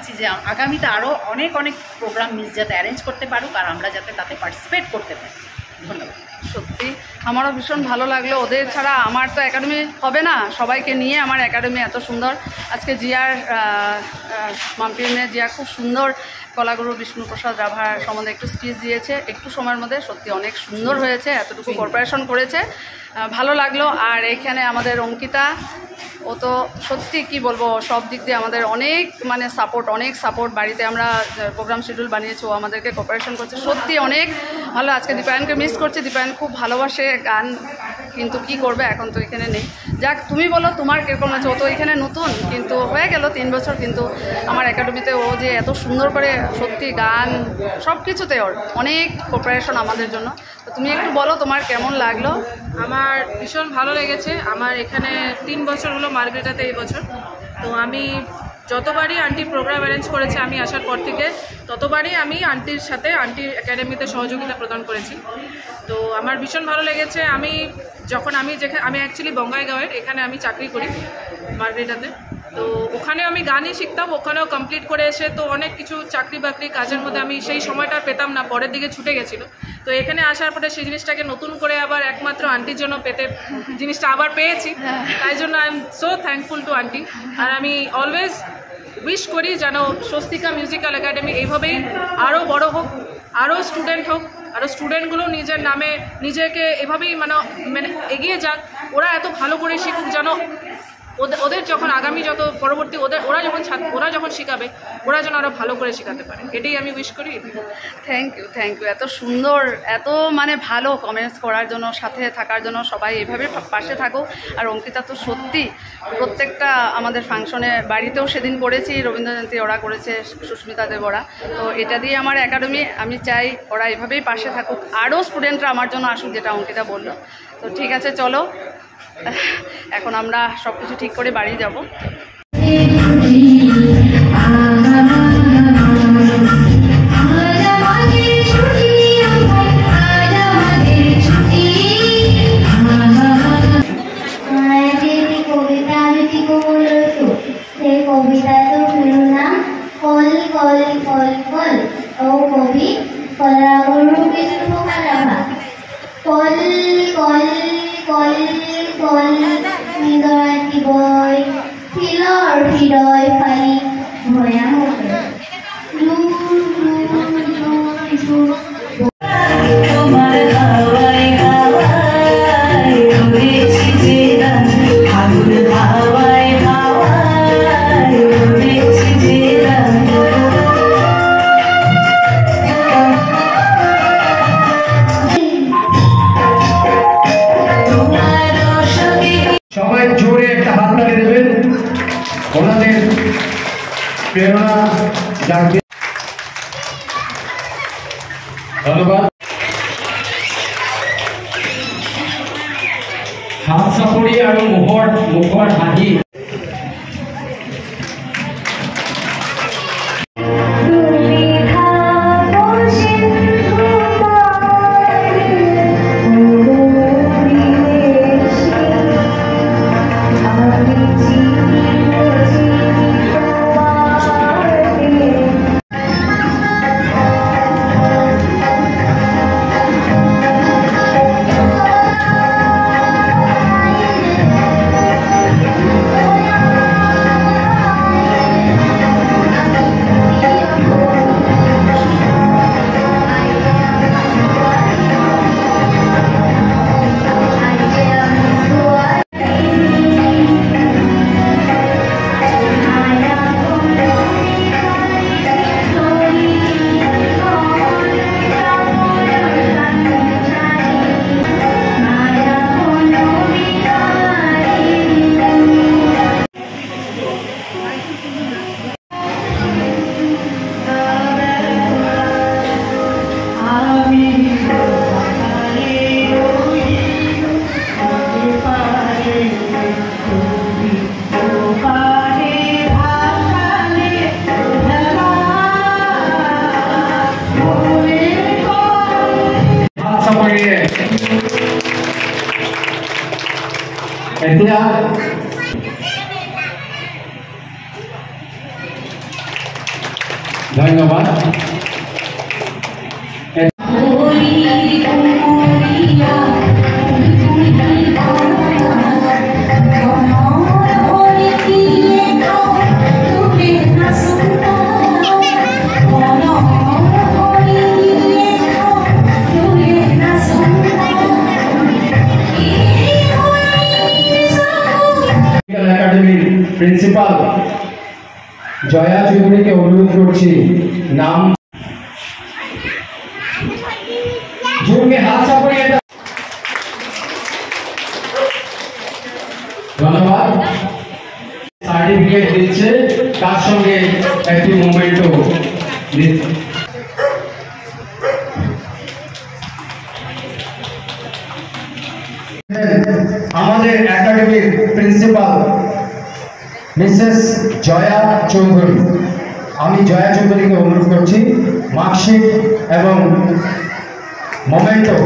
চাচ্ছি যে আগামীতে আরও অনেক অনেক প্রোগ্রাম মিস যাতে অ্যারেঞ্জ করতে পারুক আর আমরা যাতে তাতে পার্টিসিপেট করতে পারি। ধন্যবাদ। সত্যি আমারও ভীষণ ভালো লাগলো, ওদের ছাড়া আমার তো একাডেমি হবে না, সবাইকে নিয়ে আমার একাডেমি এত সুন্দর। আজকে জিয়ার মাম্পির মেয়ে জিয়া খুব সুন্দর কলাগুরু বিষ্ণুপ্রসাদ রাভার সম্বন্ধে একটু স্পিচ দিয়েছে একটু সময়ের মধ্যে, সত্যি অনেক সুন্দর হয়েছে, এতটুকু কোঅপারেশন করেছে, ভালো লাগলো। আর এখানে আমাদের অঙ্কিতা, ও তো সত্যি কি বলবো, সব দিক দিয়ে আমাদের অনেক মানে অনেক সাপোর্ট। বাড়িতে আমরা প্রোগ্রাম শিডিউল বানিয়েছি, ও আমাদেরকে কোঅপারেশন করছে, সত্যি অনেক ভালো। আজকে দীপায়নকে মিস করছি, দীপায়ন খুব ভালোবাসে গান, কিন্তু কি করবে এখন তো এখানে নেই। যাক, তুমি বলো তোমার কীরকম আছে? ও তো এখানে নতুন, কিন্তু হয়ে গেল 3 বছর, কিন্তু আমার একাডেমিতে ও যে এত সুন্দর করে সত্যি গান সব কিছুতে ওর অনেক কোঅপারেশন আমাদের জন্য। তো তুমি একটু বলো তোমার কেমন লাগলো? আমার ভীষণ ভালো লেগেছে। আমার এখানে 3 বছর হলো মার্গ্রেটাতে এই বছর। তো আমি যতবারই আন্টি প্রোগ্রাম অ্যারেঞ্জ করেছে আমি আসার পর থেকে, ততবারই আমি আন্টির সাথে আন্টির একাডেমিতে সহযোগিতা প্রদান করেছি। তো আমার ভীষণ ভালো লেগেছে। আমি অ্যাকচুয়ালি বঙ্গাইগাঁওয়ের, এখানে আমি চাকরি করি মার্গ্রেটাতে। তো ওখানেও আমি গানই শিখতাম, ওখানেও কমপ্লিট করে এসে তো অনেক কিছু চাকরি বাকরি কাজের মধ্যে আমি সেই সময়টা পেতাম না, পরের দিকে ছুটে গেছিলো। তো এখানে আসার পরে সেই জিনিসটাকে নতুন করে আবার একমাত্র আন্টির জন্য জিনিসটা আবার পেয়েছি, তাই জন্য I am so thankful to aunty. আর আমি অলওয়েজ উইশ করি যেন স্বস্তিকা মিউজিক্যাল একাডেমি এইভাবেই আরও বড় হোক, আরও স্টুডেন্ট হোক, আরও স্টুডেন্টগুলো নিজের নামে নিজেকে এভাবেই মানে এগিয়ে যাক, ওরা এত ভালো করে শিখুক যেন ওদের যখন আগামী যত পরবর্তী ওরা যখন শেখাবে ওরা যেন আরও ভালো করে শেখাতে পারে, এটাই আমি উইশ করি। থ্যাংক ইউ এত সুন্দর, এত মানে ভালো কমেন্টস করার জন্য, সাথে থাকার জন্য। সবাই এভাবে পাশে থাকুক। আর অঙ্কিতা তো সত্যি প্রত্যেকটা আমাদের ফাংশনে, বাড়িতেও সেদিন করেছি, রবীন্দ্র জয়ন্তী ওরা করেছে, সুস্মিতা দেব ওরা। তো এটা দিয়ে আমার একাডেমি, আমি চাই ওরা এভাবেই পাশে থাকুক, আরও স্টুডেন্টরা আমার জন্য আসুক, যেটা অঙ্কিতা বললো। তো ঠিক আছে, চলো এখন আমরা সব কিছু ঠিক করে বাড়ি যাব। সবাই জোরে একটা হাততালি দেবেন ওনাদের প্রেরণা জাগবে। ধন্যবাদ। হাত চাপৰি আৰু মুখৰ হাঁহি। ধন্যবাদ। একাডেমির প্রিন্সিপাল জয়া চৌধুরীকে অনুরোধ করছি নাম জোরকে হাত চাপিয়ে দাও। ধন্যবাদ। সার্টিফিকেট দিচ্ছে, তার সঙ্গে একটি মোমেন্টও দিচ্ছে। আমাদের একাডেমির প্রিন্সিপাল মিসেস জয়া চৌধুরী, আমি জয়া চৌধুরীকে অনুরোধ করছি মার্কশিট এবং মোমেন্টো।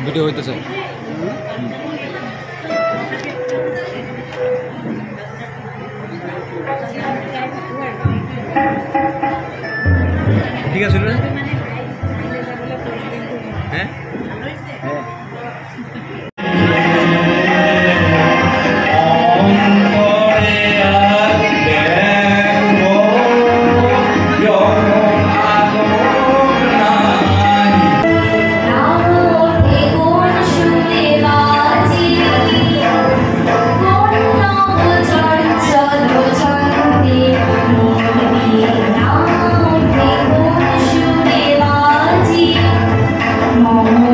ভিডিও হইতেছে। ঠিক আছে হ্যাঁ Oh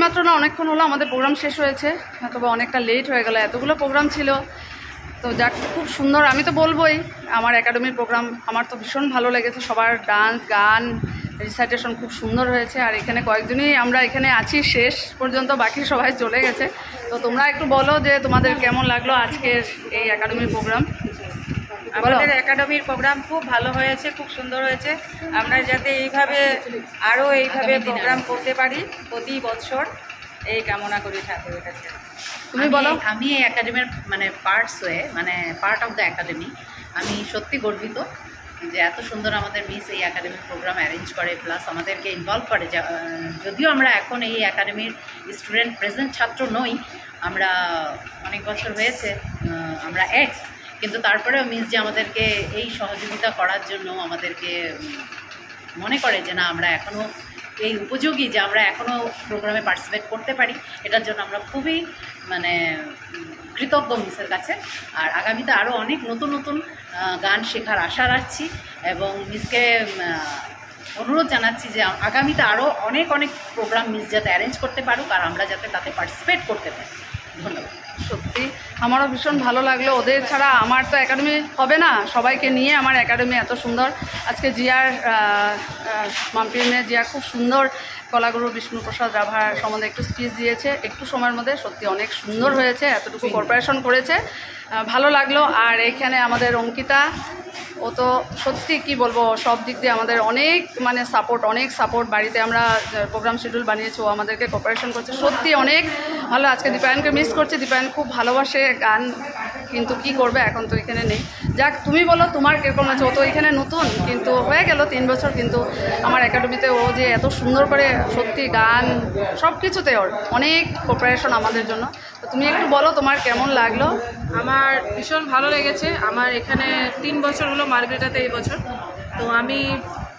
এইমাত্র না অনেকক্ষণ হলো আমাদের প্রোগ্রাম শেষ হয়েছে, তবে অনেকটা লেট হয়ে গেল, এতগুলো প্রোগ্রাম ছিল। তো যাক, খুব সুন্দর, আমি তো বলবোই আমার একাডেমির প্রোগ্রাম আমার তো ভীষণ ভালো লেগেছে। সবার ডান্স, গান, রিসাইটেশন খুব সুন্দর হয়েছে। আর এখানে কয়েকজনই আমরা এখানে আছি শেষ পর্যন্ত, বাকি সবাই চলে গেছে। তো তোমরা একটু বলো যে তোমাদের কেমন লাগলো আজকের এই একাডেমির প্রোগ্রাম। আমাদের একাডেমির প্রোগ্রাম খুব ভালো হয়েছে, খুব সুন্দর হয়েছে। আমরা যাতে আরও এইভাবে প্রোগ্রাম করতে পারি প্রতি বছর, এই কামনা করি ঠাকুরের কাছে। তুমি বলো। আমি এই একাডেমির পার্ট অফ দ্য একাডেমি, আমি সত্যি গর্বিত যে এত সুন্দর আমাদের মিস এই একাডেমির প্রোগ্রাম অ্যারেঞ্জ করে, প্লাস আমাদেরকে ইনভলভ করে। যদিও আমরা এখন এই একাডেমির স্টুডেন্ট প্রেজেন্ট ছাত্র নই, আমরা অনেক বছর হয়েছে আমরা কিন্তু তারপরেও মিস যে আমাদেরকে এই সহযোগিতা করার জন্য আমাদেরকে মনে করে যে না, আমরা এখনও এই উপযোগী যে আমরা এখনও প্রোগ্রামে পার্টিসিপেট করতে পারি, এটার জন্য আমরা খুবই কৃতজ্ঞ মিসের কাছে। আর আগামীতে আরও অনেক নতুন নতুন গান শেখার আশা রাখছি এবং মিসকে অনুরোধ জানাচ্ছি যে আগামীতে আরও অনেক অনেক প্রোগ্রাম মিস যাতে অ্যারেঞ্জ করতে পারুক আর আমরা যাতে তাতে পার্টিসিপেট করতে পারি। ধন্যবাদ। সত্যি আমারও ভীষণ ভালো লাগলো, ওদের ছাড়া আমার তো একাডেমি হবে না, সবাইকে নিয়ে আমার একাডেমি এত সুন্দর। আজকে জিয়ার মাম্পির মেয়ে জিয়া খুব সুন্দর কলাগুরু বিষ্ণুপ্রসাদ রাভার সম্বন্ধে একটু স্পিচ দিয়েছে, একটু সময়ের মধ্যে সত্যি অনেক সুন্দর হয়েছে, এতটুকু কর্পোরেশন করেছে, ভালো লাগলো। আর এইখানে আমাদের অঙ্কিতা, ও তো সত্যি কি বলবো, সব দিক দিয়ে আমাদের অনেক অনেক সাপোর্ট। বাড়িতে আমরা প্রোগ্রাম শিডিউল বানিয়েছি, ও আমাদেরকে কোঅপারেশন করছে, সত্যি অনেক ভালো। আজকে দীপায়নকে মিস করছি, দীপায়ন খুব ভালোবাসে গান, কিন্তু কি করবে, এখন তো এখানে নেই। যাক, তুমি বলো তোমার কীরকম আছে। ও তো এখানে নতুন, কিন্তু হয়ে গেল 3 বছর, কিন্তু আমার একাডেমিতে ও যে এত সুন্দর করে সত্যি গান সব কিছুতে ওর অনেক কোঅপারেশন আমাদের জন্য। তো তুমি একটু বলো তোমার কেমন লাগলো। আমার ভীষণ ভালো লেগেছে। আমার এখানে 3 বছর হলো মার্গ্রেটাতে এই বছর। তো আমি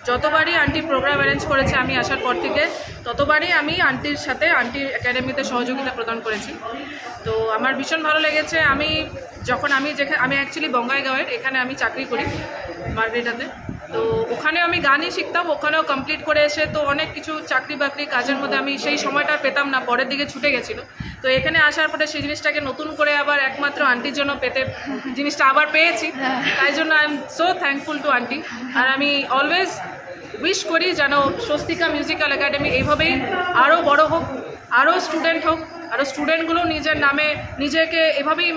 যতবারই আন্টি প্রোগ্রাম অ্যারেঞ্জ করেছে আমি আসার পর থেকে, ততবারই আমি আন্টির সাথে আন্টির একাডেমিতে সহযোগিতা প্রদান করেছি। তো আমার ভীষণ ভালো লেগেছে। আমি অ্যাকচুয়ালি বঙ্গাইগাঁওয়ের, এখানে আমি চাকরি করি মার্গ্রেটাতে। তো ওখানেও আমি গানই শিখতাম, ওখানেও কমপ্লিট করে এসে তো অনেক কিছু চাকরি বাকরি কাজের মধ্যে আমি সেই সময়টা পেতাম না, পরের দিকে ছুটে গেছিলো। তো এখানে আসার পরে সেই জিনিসটাকে নতুন করে আবার একমাত্র আন্টির জন্য জিনিসটা আবার পেয়েছি, তাই জন্য I am so thankful to aunty. আর আমি অলওয়েজ উইশ করি যেন স্বস্তিকা মিউজিক্যাল একাডেমি এইভাবেই আরও বড় হোক, আরও স্টুডেন্ট হোক, আরও স্টুডেন্টগুলো নিজের নামে নিজেকে এভাবেই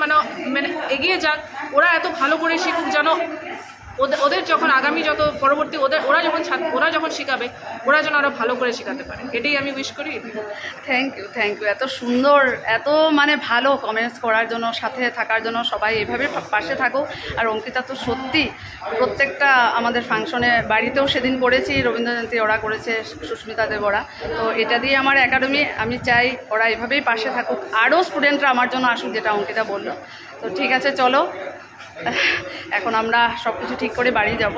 মানে এগিয়ে যাক, ওরা এত ভালো করে শিখুক যেন ওদের যখন আগামী যত পরবর্তী ওরা যখন শেখাবে ওরা যেন আরও ভালো করে শেখাতে পারে, এটাই আমি উইশ করি। থ্যাংক ইউ এত সুন্দর, এত ভালো কমেন্টস করার জন্য, সাথে থাকার জন্য। সবাই এভাবে পাশে থাকো। আর অঙ্কিতা তো সত্যি প্রত্যেকটা আমাদের ফাংশনে, বাড়িতেও সেদিন করেছি, রবীন্দ্র জয়ন্তী ওরা করেছে, সুস্মিতা দেব ওরা। তো এটা দিয়ে আমার একাডেমি, আমি চাই ওরা এভাবেই পাশে থাকুক, আরও স্টুডেন্টরা আমার জন্য আসুক, যেটা অঙ্কিতা বললো। তো ঠিক আছে, চলো এখন আমরা সব কিছু ঠিক করে বাড়ি যাব।